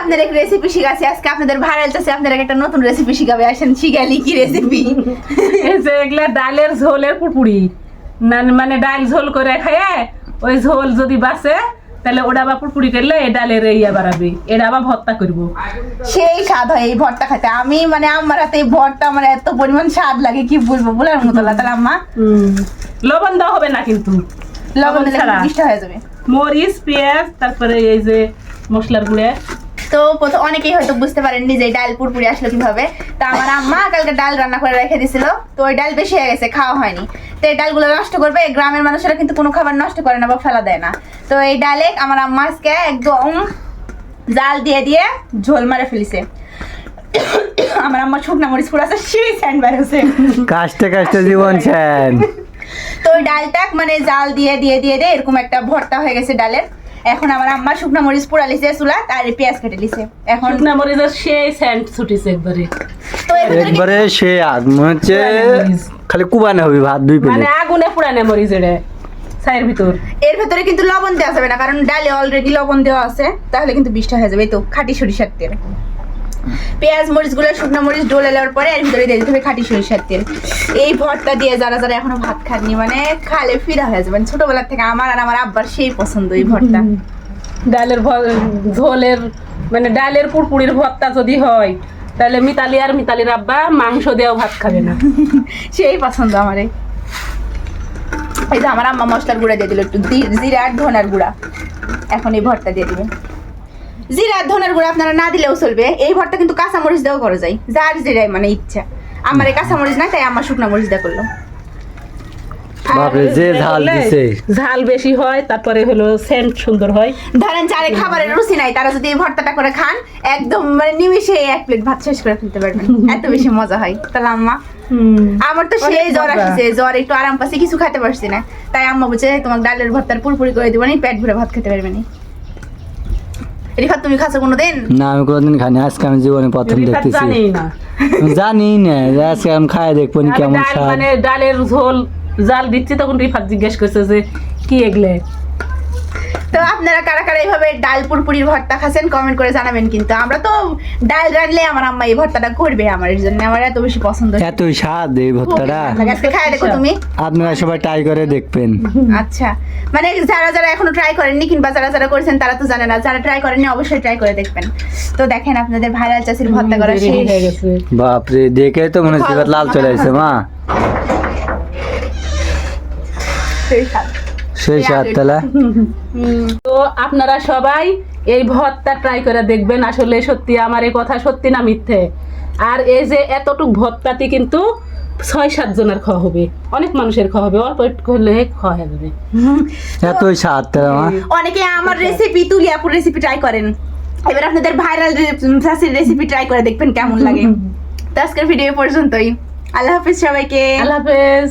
আপনাদের এক রেসিপি শিখাচ্ছি আজকে আপনাদের ভাইরাল চাষে আপনাদের একটা নতুন রেসিপি শিখাবে আসেন শিখালি কি রেসিপি এই যে এগুলা ডালের ঝোলের পুরপুরি মানে ডাল ঝোল করে খায় ওই ঝোল যদি বাঁচে তাহলে ওটা আবার পুরপুরি করলে এই ডালের ইয়া বাড়াবে এটা আবার ভর্তা করবো সেই স্বাদ হয় এই ভর্তা খেতে আমি মানে আমার হাতে এই ভর্তা আমার এত পরিমাণ স্বাদ লাগে কি বলবো বলার মতো না তাহলে আম্মা লবণ দেওয়া হবে না কিন্তু লবণ দিলে ছাড়া। মিষ্টি হয়ে যাবে মরিচ পেঁয়াজ তারপরে এই যে মশলার গুঁড়ে তো প্রথম অনেকেই হয়তো বুঝতে পারেননি যে ডাল পুরপুরি আসলো কিভাবে। তো আমার আম্মা কালকে ডাল রান্না করে রেখে দিছিল, তো ওই ডাল বেশি হয়ে গেছে, খাওয়া হয়নি। তো এই ডালগুলো নষ্ট করবে, গ্রামের মানুষেরা কিন্তু কোনো খাবার নষ্ট করে না বা ফেলা দেয় না। তো এই ডালে আমার আম্মা আজকে একদম জাল দিয়ে দিয়ে ঝোল মারে ফেলিছে। আমার আম্মা শুকনা মরিচ পুরো আছে সেই স্যান্ড বার হচ্ছে কাস্তে কাস্তে জীবন ছেন। তো ওই ডালটা মানে জাল দিয়ে দিয়ে দিয়ে দিয়ে এরকম একটা ভর্তা হয়ে গেছে ডালের। এখন আমার আম্মা শুকনা মরিচ পোড়া লিছে চুলাত আর পেঁয়াজ কেটে লিছে। এখন শুকনা মরিচের সেই সেন্ট ছুটিছে একবারে তো এর ভিতরে একবারে সে আগ মনে হচ্ছে খালি কুবানে হবে ভাত দুই মানে প্লেট। আগুনে পুরানে মরিচ এটা ছাইয়ের ভিতর এর ভেতরে কিন্তু লবণ দেওয়া যাবে না, কারণ ডালে অলরেডি লবণ দেওয়া আছে, তাহলে কিন্তু বিষটা হয়ে যাবে। এই তো খাঁটি সরিষার তেল, পেঁয়াজ মরিচ গুলো শুকনো মরিচ ডলে নেওয়ার পরে এর ভিতরে দিয়ে দিতে হবে খাঁটি সরিষার তেল। এই ভর্তা দিয়ে যারা যারা এখনো ভাত খাননি মানে খালে ফিরা হয়ে যাবে। ছোটবেলা থেকে আমার আর আমার আব্বার সেই পছন্দ এই ভর্তা। ডালের ঝোলের মানে ডালের পুরপুরির ভর্তা যদি হয় তাহলে মিতালির আব্বা মাংস দিয়েও ভাত খাবে না। সেই পছন্দ আমার। এই যে আমার আম্মা মশলার গুঁড়া দিয়ে দিল একটু জিরা আর ধনার গুঁড়া। এখন এই ভর্তা দিয়ে দিবে। জিরা আর ধনার গুঁড়া আপনারা না দিলেও চলবে, এই ভর্তা কিন্তু কাঁচামরিচ দেওয়া করা যায়, যার যেটাই মানে ইচ্ছা। আমার এই কাঁচামরিচ না, তাই আমার শুকনা মরিচ দেওয়া করলো। বাপরে যে ঝাল দিছে। ঝাল বেশি হয় তারপরে হলো সেন্ট সুন্দর হয়। ধরেন যারে খাবারের রুচি নাই তারা যদি এই ভর্তাটা করে খান একদম মানে নিমিশে এক প্লেট ভাত শেষ করে ফেলতে পারবেন, এত বেশি মজা হয়। তাহলে আম্মা আমার তো সেই জ্বর আসছে, জ্বর একটু আরাম পাচ্ছি, কিছু খেতে পারছি না, তাই আম্মা বলছে তোমার ডালের ভর্তার পুরপুরি করে দিবনি, পেট ভরে ভাত খেতে পারবে না। রিফাত তুমি খাচ্ছো কোনোদিন? না আমি কোনোদিন খাইনি, আজকে আমি জীবনে প্রথম দেখতেছি। জানি না জানি না আজকে আমি খাই দেখবো নি কেমন ডাল স্বাদ। মানে ডালের ঝোল জাল দিচ্ছি তখন রিফাত জিজ্ঞেস করছে যে কি এগলে। তো আপনারা কারা কারা এইভাবে ডাল পুরপুরির ভর্তা খাচ্ছেন কমেন্ট করে জানাবেন। কিন্তু আমরা তো ডাল রাঁধলে আমার আম্মা এই ভর্তাটা করবে আমার জন্য, আমার এত বেশি পছন্দ। এতই স্বাদ এই ভর্তাটা, আজকে খাই দেখো তুমি। আপনারা সবাই ট্রাই করে দেখবেন। আচ্ছা মানে যারা যারা এখনো ট্রাই করেননি কিংবা যারা যারা করেছেন তারা তো জানে না, যারা ট্রাই করেননি অবশ্যই ট্রাই করে দেখবেন। তো দেখেন আপনাদের ভাইরাল চাষির ভর্তা করা দেরি হয়ে শেষ। গেছে। বাপরে দেখে তো মনে হচ্ছে লাল চলে আসছে মা, সেই স্বাদ তাহলে। তো আপনারা সবাই এই ভর্তা ট্রাই করে দেখবেন। আসলে সত্যি আমার এই কথা সত্যি না মিথ্যে। আর এই যে এতটুক ভর্তাতে কিন্তু 6-7 জনের খাওয়া হবে, অনেক মানুষের খাওয়া হবে, অল্প একটু করলে খাওয়া হয়ে যাবে। এতই স্বাদ তাহলে মা। অনেকে আমার রেসিপি তুলিয়াপুর রেসিপি ট্রাই করেন, এবার আপনাদের ভাইরাল চাষির রেসিপি ট্রাই করে দেখবেন কেমন লাগে। তো আজকের ভিডিও পর্যন্তই, আল্লাহ হাফিজ সবাইকে। আল্লাহ হাফেজ।